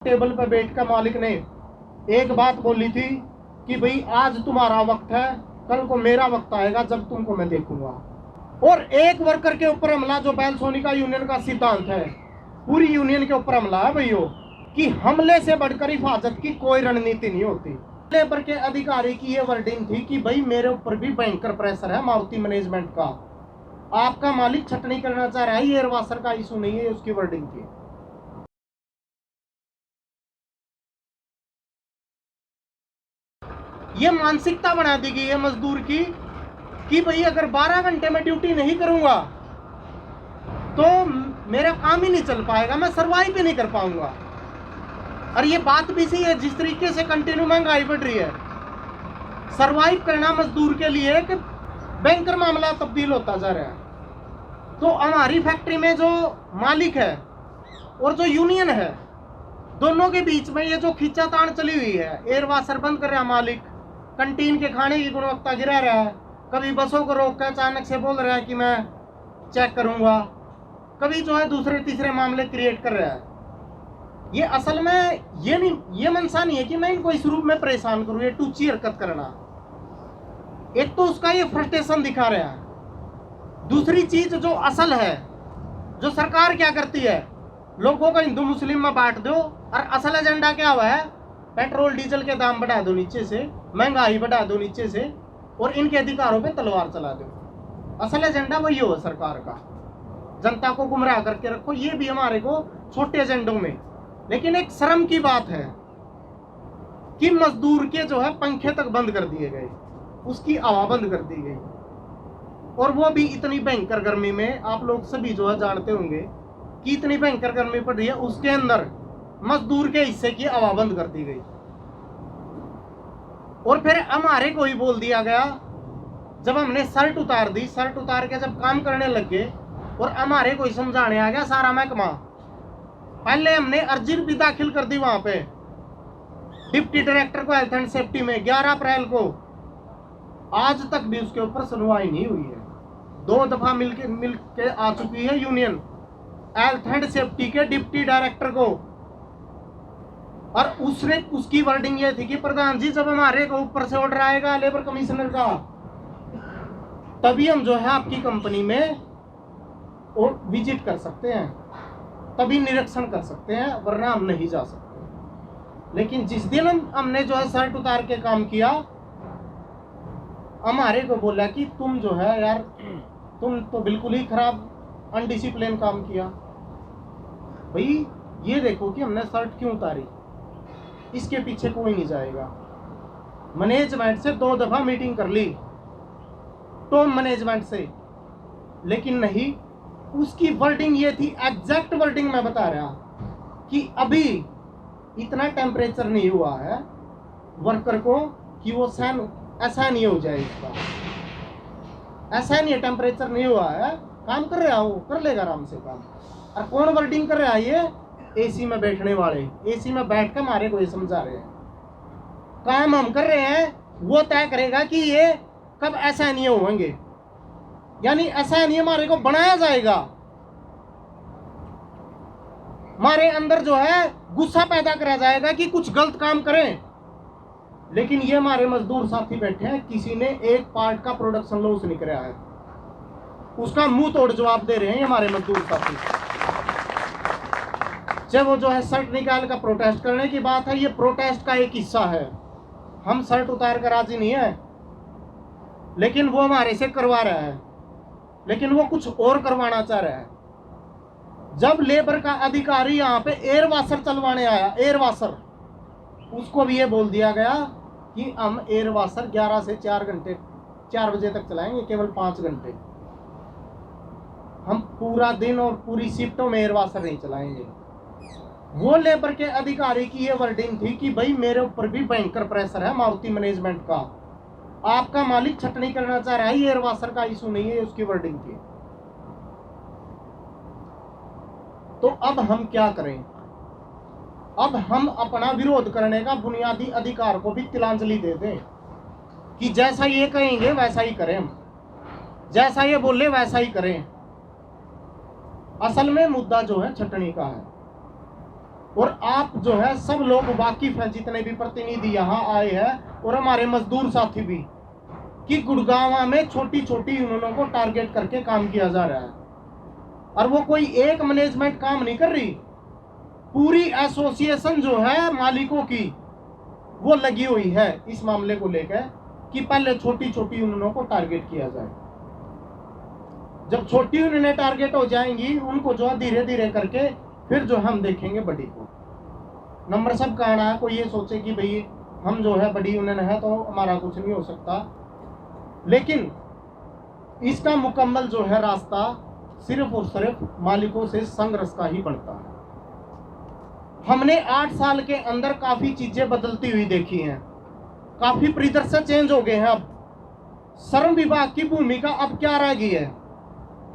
Table पर बैठ कर मालिक ने एक बात बोली थी कि भाई आज तुम्हारा वक्त है, कल को मेरा वक्त आएगा जब तुमको मैं देखूंगा। और एक वर्कर के ऊपर हमला, जो बेलसोनिका यूनियन का सिद्धांत है, पूरी यूनियन के ऊपर हमला है भाइयों, कि हमले से बढ़कर हिफाजत की कोई रणनीति नहीं होती। लेबर के अधिकारी की ये वर्डिंग थी कि भाई मेरे ऊपर भी भयंकर प्रेशर है मारुति मैनेजमेंट का, आपका मालिक छटनी करना चाह रहा है, ये एयरवासर का इशू नहीं है, उसकी वर्डिंग थी। ये मानसिकता बना दी गई है मजदूर की कि भाई अगर 12 घंटे में ड्यूटी नहीं करूंगा तो मेरा काम ही नहीं चल पाएगा, मैं सर्वाइव भी नहीं कर पाऊंगा। और ये बात भी सही है, जिस तरीके से कंटिन्यू महंगाई बढ़ रही है, सर्वाइव करना मजदूर के लिए एक भयंकर मामला तब्दील होता जा रहा है। तो हमारी फैक्ट्री में जो मालिक है और जो यूनियन है, दोनों के बीच में ये जो खींचातान चली हुई है, एयरवासर बंद कर रहा है मालिक, कंटीन के खाने की गुणवत्ता गिरा रहा है, कभी बसों को रोक कर अचानक से बोल रहा है कि मैं चेक करूंगा, कभी जो है दूसरे तीसरे मामले क्रिएट कर रहा है। ये असल में ये मनसा नहीं है कि मैं इनको इस रूप में परेशान करूं, ये टूची हरकत करना। एक तो उसका ये फ्रस्ट्रेशन दिखा रहा है, दूसरी चीज जो असल है, जो सरकार क्या करती है, लोगों को हिंदू मुस्लिम में बांट दो, और असल एजेंडा क्या हुआ है, पेट्रोल डीजल के दाम बढ़ा दो नीचे से, महंगाई बढ़ा दो नीचे से, और इनके अधिकारों पे तलवार चला दो। असल एजेंडा वही हो सरकार का, जनता को गुमराह करके रखो। ये भी हमारे को छोटे एजेंडों में, लेकिन एक शर्म की बात है कि मजदूर के जो है पंखे तक बंद कर दिए गए, उसकी हवा बंद कर दी गई, और वो भी इतनी भयंकर गर्मी में। आप लोग सभी जो है जानते होंगे कि इतनी भयंकर गर्मी पड़ रही है, उसके अंदर मजदूर के हिस्से की हवा बंद कर दी गई। और फिर हमारे को ही बोल दिया गया, जब हमने शर्ट उतार दी, शर्ट उतार के जब काम करने लग गए, और हमारे को ही समझाने आ गया सारा महकमा। पहले हमने अर्जी भी दाखिल कर दी वहां पे डिप्टी डायरेक्टर को हेल्थ एंड सेफ्टी में 11 अप्रैल को, आज तक भी उसके ऊपर सुनवाई नहीं हुई है। 2 दफा मिलके आ चुकी है यूनियन हेल्थ एंड सेफ्टी के डिप्टी डायरेक्टर को, और उसकी वर्डिंग ये थी कि प्रधान जी, जब हमारे को ऊपर से ऑर्डर आएगा लेबर कमिश्नर का, तभी हम जो है आपकी कंपनी में विजिट कर सकते हैं, तभी निरीक्षण कर सकते हैं, वरना हम नहीं जा सकते। लेकिन जिस दिन हमने जो है शर्ट उतार के काम किया, हमारे को बोला कि तुम जो है यार, तुम तो बिल्कुल ही खराब अनडिसिप्लिन काम किया। भाई ये देखो कि हमने शर्ट क्यों उतारी, इसके पीछे कोई नहीं जाएगा। मैनेजमेंट से 2 दफा मीटिंग कर ली, टॉप मैनेजमेंट से, लेकिन नहीं, उसकी वर्डिंग ये थी, एग्जैक्ट वर्डिंग मैं बता रहा, कि अभी इतना टेम्परेचर नहीं हुआ है वर्कर को कि वो सहन ऐसा नहीं हो जाए, इसका ऐसा नहीं है, टेम्परेचर नहीं हुआ है, काम कर रहा है, वो कर लेगा आराम से काम। और कौन वर्डिंग कर रहा है, ये एसी में बैठने वाले, एसी में बैठ कर हमारे को ये समझा रहे हैं। काम हम कर रहे हैं, वो तय करेगा कि ये कब ऐसा नहीं होंगे, यानी ऐसा नहीं हमारे को बनाया जाएगा, हमारे अंदर जो है गुस्सा पैदा करा जाएगा कि कुछ गलत काम करें। लेकिन ये हमारे मजदूर साथी बैठे हैं, किसी ने एक पार्ट का प्रोडक्शन लॉस नहीं कराया है, उसका मुंह तोड़ जवाब दे रहे हैं हमारे मजदूर साथी। जब वो जो है शर्ट निकाल कर प्रोटेस्ट करने की बात है, ये प्रोटेस्ट का एक हिस्सा है, हम शर्ट उतार कर राजी नहीं है, लेकिन वो हमारे से करवा रहा है, लेकिन वो कुछ और करवाना चाह रहा है। जब लेबर का अधिकारी यहाँ पे एयरवासर चलवाने आया, एयरवासर, उसको भी ये बोल दिया गया कि हम एयरवासर 11 से 4 बजे तक चलाएंगे, केवल 5 घंटे, हम पूरा दिन और पूरी शिफ्टों में एयरवासर नहीं चलाएंगे। वो लेबर के अधिकारी की ये वर्डिंग थी कि भाई मेरे ऊपर भी भयंकर प्रेशर है मारुति मैनेजमेंट का, आपका मालिक छटनी करना चाह रहा है, ये एयरवासर का इशू नहीं है, उसकी वर्डिंग थी। तो अब हम क्या करें, अब हम अपना विरोध करने का बुनियादी अधिकार को भी तिलांजलि दे दें कि जैसा ये कहेंगे वैसा ही करें, हम जैसा ये बोले वैसा ही करें। असल में मुद्दा जो है छटनी का है, और आप जो है सब लोग वाकिफ हैं, जितने भी प्रतिनिधि यहाँ आए हैं और हमारे मजदूर साथी भी, कि गुड़गांव में छोटी छोटी यूनियनों को टारगेट करके काम किया जा रहा है। और वो कोई एक मैनेजमेंट काम नहीं कर रही, पूरी एसोसिएशन जो है मालिकों की वो लगी हुई है इस मामले को लेकर कि पहले छोटी छोटी यूनियनों को टारगेट किया जाए। जब छोटी यूनियनें टारगेट हो जाएंगी, उनको जो है धीरे धीरे करके फिर जो हम देखेंगे बड़ी को। नंबर सब का आना है, कोई ये सोचे कि भाई हम जो है बड़ी यूनियन है तो हमारा कुछ नहीं हो सकता, लेकिन इसका मुकम्मल जो है रास्ता सिर्फ और सिर्फ मालिकों से संघर्ष का ही बनता है। हमने 8 साल के अंदर काफी चीजें बदलती हुई देखी हैं, काफी परिदृश्य चेंज हो गए हैं। अब श्रम विभाग की भूमिका अब क्या रह गई है?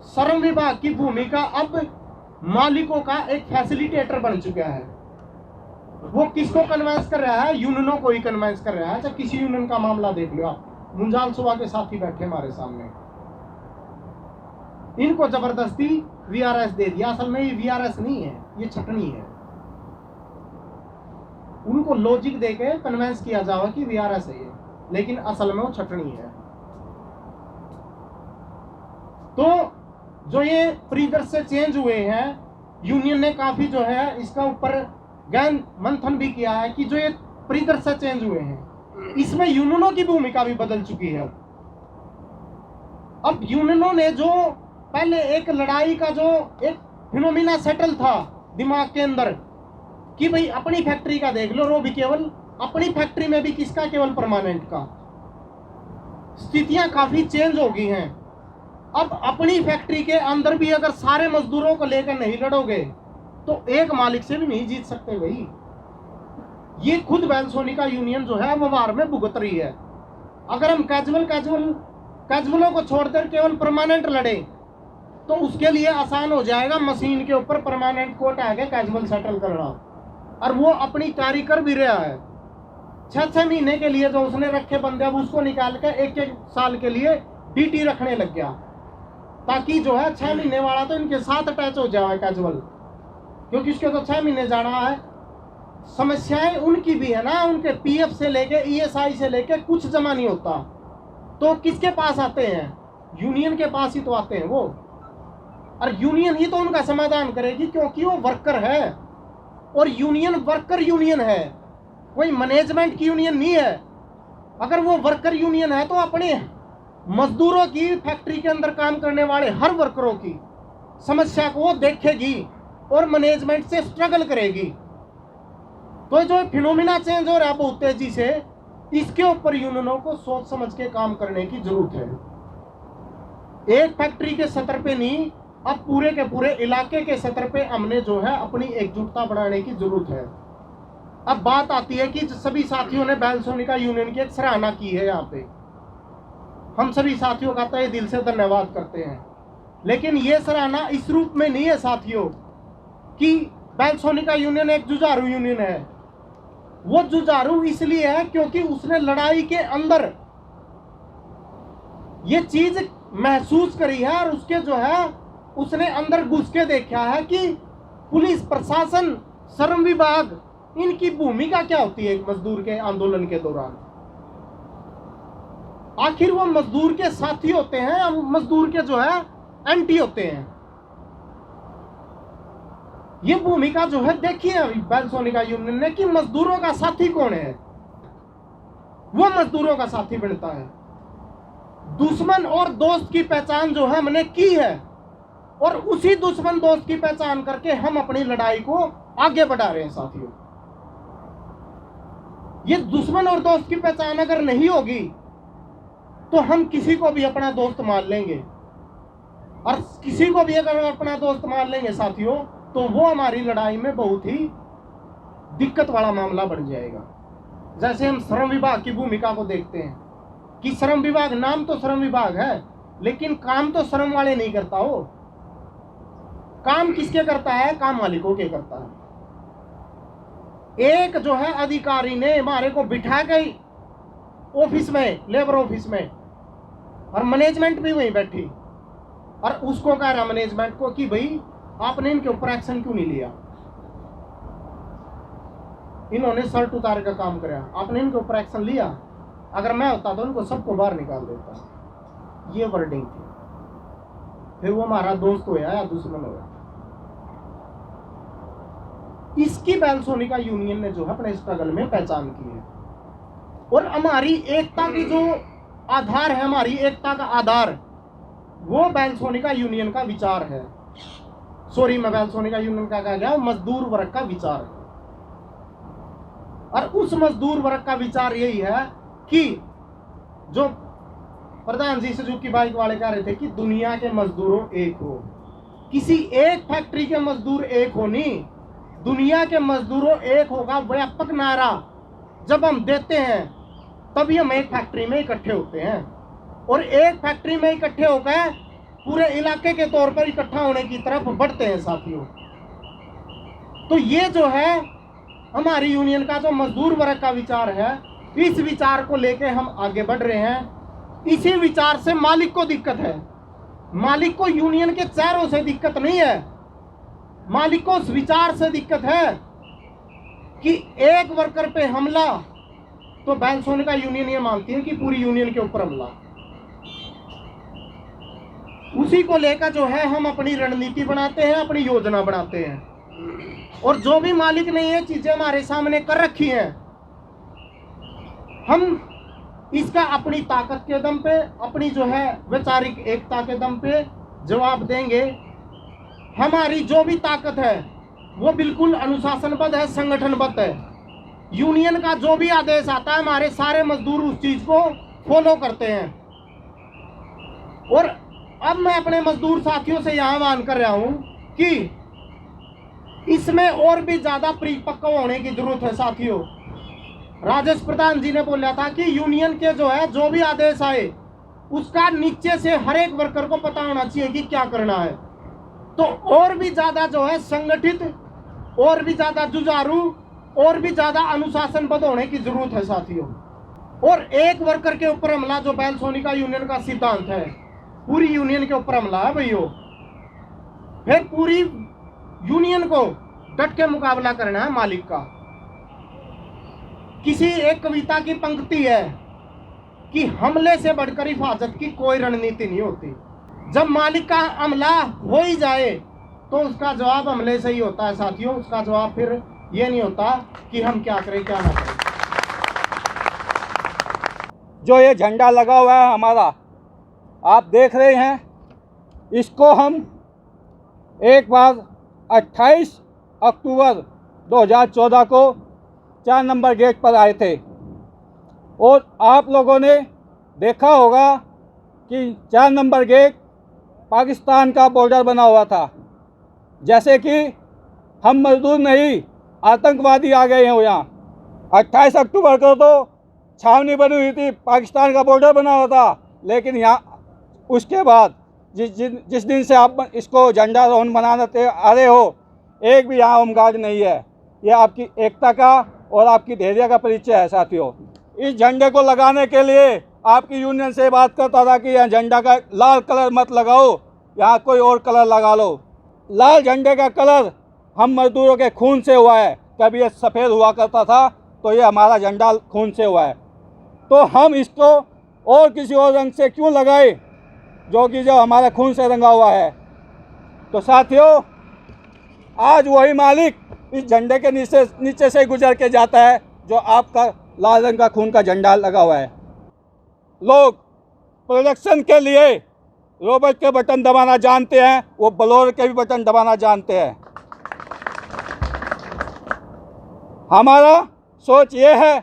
श्रम विभाग की भूमिका अब मालिकों का एक फैसिलिटेटर बन चुका है। वो किसको कन्वेंस कर रहा है? यूनियनों को ही कन्वेंस कर रहा है। अच्छा, किसी यूनियन का मामला देख लो आप, मुंजाल सुबह के साथी बैठे हमारे सामने, इनको जबरदस्ती वीआरएस दे दिया। असल में ये वीआरएस नहीं है, ये छटनी है। उनको लॉजिक देके कन्वेंस किया जाओ कि वीआरएस है ये, लेकिन असल में वो छटनी है। तो जो ये परिदृश्य चेंज हुए हैं, यूनियन ने काफी जो है इसका ऊपर ज्ञान मंथन भी किया है कि जो ये परिदृश्य चेंज हुए हैं, इसमें यूनियनों की भूमिका भी बदल चुकी है। अब यूनियनों ने जो पहले एक लड़ाई का जो एक फिनोमिना सेटल था दिमाग के अंदर कि भाई अपनी फैक्ट्री का देख लो, रो भी केवल अपनी फैक्ट्री में भी किसका, केवल परमानेंट का। स्थितियां काफी चेंज हो गई हैं। अब अपनी फैक्ट्री के अंदर भी अगर सारे मजदूरों को लेकर नहीं लड़ोगे तो एक मालिक से भी नहीं जीत सकते भाई। ये खुद बेलसोनिका यूनियन जो है वो वार में भुगत रही है। अगर हम कैजुअलों को छोड़कर केवल परमानेंट लड़े तो उसके लिए आसान हो जाएगा मशीन के ऊपर परमानेंट कोट आगे कैजुअल सेटल करना, और वो अपनी कार्य कर भी रहा है। 6-6 महीने के लिए जो उसने रखे बंदे, अब उसको निकाल कर 1-1 साल के लिए डीटी रखने लग गया, ताकि जो है 6 महीने वाला तो इनके साथ अटैच हो जाए कैजुअल, क्योंकि उसके तो 6 महीने जाना है। समस्याएं उनकी भी है ना, उनके पीएफ से लेके ईएसआई से लेके कुछ जमा नहीं होता, तो किसके पास आते हैं? यूनियन के पास ही तो आते हैं वो, और यूनियन ही तो उनका समाधान करेगी, क्योंकि वो वर्कर है और यूनियन वर्कर यूनियन है, कोई मैनेजमेंट की यूनियन नहीं है। अगर वो वर्कर यूनियन है तो अपने मजदूरों की, फैक्ट्री के अंदर काम करने वाले हर वर्करों की समस्या को वो देखेगी और मैनेजमेंट से स्ट्रगल करेगी। तो जो फिनोमिना चेंज हो रहा है बहुत तेजी से, इसके ऊपर यूनियनों को सोच समझ के काम करने की जरूरत है। एक फैक्ट्री के स्तर पे नहीं, अब पूरे के पूरे इलाके के स्तर पे हमने जो है अपनी एकजुटता बढ़ाने की जरूरत है। अब बात आती है कि सभी साथियों ने बेलसोनिका यूनियन की एक सराहना की है। यहाँ पे हम सभी साथियों का तहे दिल से धन्यवाद करते हैं, लेकिन ये सराहना इस रूप में नहीं है साथियों कि बेलसोनिका यूनियन एक जुझारू यूनियन है। वो जुझारू इसलिए है क्योंकि उसने लड़ाई के अंदर ये चीज महसूस करी है, और उसके जो है उसने अंदर घुस के देखा है कि पुलिस प्रशासन, श्रम विभाग, इनकी भूमिका क्या होती है एक मजदूर के आंदोलन के दौरान। आखिर वो मजदूर के साथी होते हैं या मजदूर के जो है एंटी होते हैं? ये भूमिका जो है देखी है बेलसोनिका यूनियन ने कि मजदूरों का साथी कौन है। वो मजदूरों का साथी बनता है। दुश्मन और दोस्त की पहचान जो है हमने की है, और उसी दुश्मन दोस्त की पहचान करके हम अपनी लड़ाई को आगे बढ़ा रहे हैं साथियों। ये दुश्मन और दोस्त की पहचान अगर नहीं होगी तो हम किसी को भी अपना दोस्त मान लेंगे, और किसी को भी अगर अपना दोस्त मान लेंगे साथियों तो वो हमारी लड़ाई में बहुत ही दिक्कत वाला मामला बन जाएगा। जैसे हम श्रम विभाग की भूमिका को देखते हैं कि श्रम विभाग, नाम तो श्रम विभाग है लेकिन काम तो श्रम वाले नहीं करता। हो काम किसके करता है? काम मालिकों के करता है। एक जो है अधिकारी ने हमारे को बिठा गई ऑफिस में, लेबर ऑफिस में, और मैनेजमेंट भी वहीं बैठी, और उसको कह रहा मैनेजमेंट को कि भाई आपने इनके ऊपर एक्शन क्यों नहीं लिया। इन्होंने शर्ट उतार का काम कराया, आपने इनके ऊपर एक्शन लिया? अगर मैं होता तो उनको सबको बाहर निकाल देता। ये वर्डिंग थी। फिर वो हमारा दोस्त होया या दुश्मन होया। इसकी बेलसोनिका यूनियन ने जो है अपने स्ट्रगल में पहचान की है। और हमारी एकता की जो आधार है, हमारी एकता का आधार, वो बेलसोनिका यूनियन का विचार है। सॉरी, मैं बेलसोनिका यूनियन का कहा गया, मजदूर वर्ग का विचार है। और उस मजदूर वर्ग का विचार यही है कि जो प्रधान जी सुजुकी बाइक वाले कह रहे थे कि दुनिया के मजदूरों एक हो, किसी एक फैक्ट्री के मजदूर एक हो नहीं, दुनिया के मजदूरों एक होगा। व्यापक नारा जब हम देते हैं तभी हम एक फैक्ट्री में इकट्ठे होते हैं, और एक फैक्ट्री में इकट्ठे होकर पूरे इलाके के तौर पर इकट्ठा होने की तरफ बढ़ते हैं साथियों। तो ये जो है हमारी यूनियन का जो मजदूर वर्ग का विचार है, इस विचार को लेके हम आगे बढ़ रहे हैं। इसी विचार से मालिक को दिक्कत है। मालिक को यूनियन के चेहरों से दिक्कत नहीं है, मालिक को उस विचार से दिक्कत है कि एक वर्कर पे हमला तो बेलसोनिका यूनियन ये मानती है कि पूरी यूनियन के ऊपर हमला। उसी को लेकर जो है हम अपनी रणनीति बनाते हैं, अपनी योजना बनाते हैं। और जो भी मालिक ने ये चीजें हमारे सामने कर रखी हैं, हम इसका अपनी ताकत के दम पे, अपनी जो है वैचारिक एकता के दम पे जवाब देंगे। हमारी जो भी ताकत है वो बिल्कुल अनुशासनबद्ध है, संगठनबद्ध है। यूनियन का जो भी आदेश आता है, हमारे सारे मजदूर उस चीज को फॉलो करते हैं। और अब मैं अपने मजदूर साथियों से यहां आह्वान कर रहा हूं कि इसमें और भी ज्यादा परिपक्व होने की जरूरत है साथियों। राजेश प्रधान जी ने बोला था कि यूनियन के जो है जो भी आदेश आए उसका नीचे से हर एक वर्कर को पता होना चाहिए कि क्या करना है। तो और भी ज्यादा जो है संगठित, और भी ज्यादा जुझारू, और भी ज्यादा अनुशासनबद्ध होने की जरूरत है साथियों। और एक वर्कर के ऊपर हमला जो बेलसोनिका यूनियन का सिद्धांत है, पूरी यूनियन के ऊपर हमला है भाइयों। फिर पूरी यूनियन को डट के मुकाबला करना है मालिक का। किसी एक कविता की पंक्ति है कि हमले से बढ़कर हिफाजत की कोई रणनीति नहीं होती। जब मालिक का हमला हो ही जाए तो उसका जवाब हमले से ही होता है साथियों। उसका जवाब फिर ये नहीं होता कि हम क्या करें क्या ना करें। जो ये झंडा लगा हुआ है हमारा, आप देख रहे हैं, इसको हम एक बार 28 अक्टूबर 2014 को 4 नंबर गेट पर आए थे। और आप लोगों ने देखा होगा कि 4 नंबर गेट पाकिस्तान का बॉर्डर बना हुआ था। जैसे कि हम मजदूर नहीं, आतंकवादी आ गए हैं यहाँ। 28 अक्टूबर को तो छावनी बनी हुई थी, पाकिस्तान का बॉर्डर बना हुआ था। लेकिन यहाँ उसके बाद जिस दिन से आप इसको झंडा रोहन बनाते आ रहे हो, एक भी यहाँ होमगार्ड नहीं है। ये आपकी एकता का और आपकी धैर्य का परिचय है साथियों। इस झंडे को लगाने के लिए आपकी यूनियन से बात करता था कि यह झंडा का लाल कलर मत लगाओ, यहाँ कोई और कलर लगा लो। लाल झंडे का कलर हम मजदूरों के खून से हुआ है। कभी ये सफ़ेद हुआ करता था तो ये हमारा झंडा खून से हुआ है। तो हम इसको और किसी और रंग से क्यों लगाए जो कि जो हमारा खून से रंगा हुआ है। तो साथियों, आज वही मालिक इस झंडे के नीचे से गुजर के जाता है जो आपका लाल रंग का खून का झंडा लगा हुआ है। लोग प्रोडक्शन के लिए रोबोट के बटन दबाना जानते हैं, वो ब्लोअर के भी बटन दबाना जानते हैं। हमारा सोच ये है,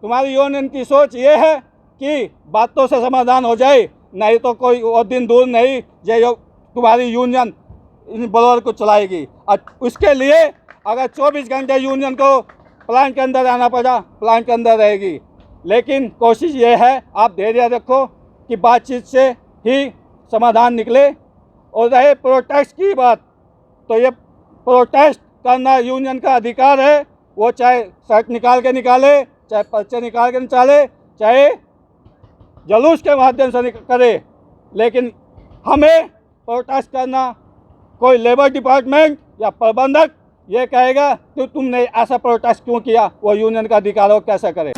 तुम्हारी यूनियन की सोच ये है कि बातों से समाधान हो जाए, नहीं तो कोई और दिन दूर नहीं जो तुम्हारी यूनियन इन ब्लोअर को चलाएगी। और उसके लिए अगर 24 घंटे यूनियन को प्लांट के अंदर रहना पड़ा, प्लांट के अंदर रहेगी। लेकिन कोशिश ये है, आप धैर्य रखो कि बातचीत से ही समाधान निकले। और रहे प्रोटेस्ट की बात, तो ये प्रोटेस्ट करना यूनियन का अधिकार है। वो चाहे शर्ट निकाल के निकाले, चाहे पर्चे निकाल के निकाले, चाहे जुलूस के माध्यम से करे, लेकिन हमें प्रोटेस्ट करना कोई लेबर डिपार्टमेंट या प्रबंधक ये कहेगा कि तुमने ऐसा प्रोटेस्ट क्यों किया, वो यूनियन का अधिकार हो कैसे करे।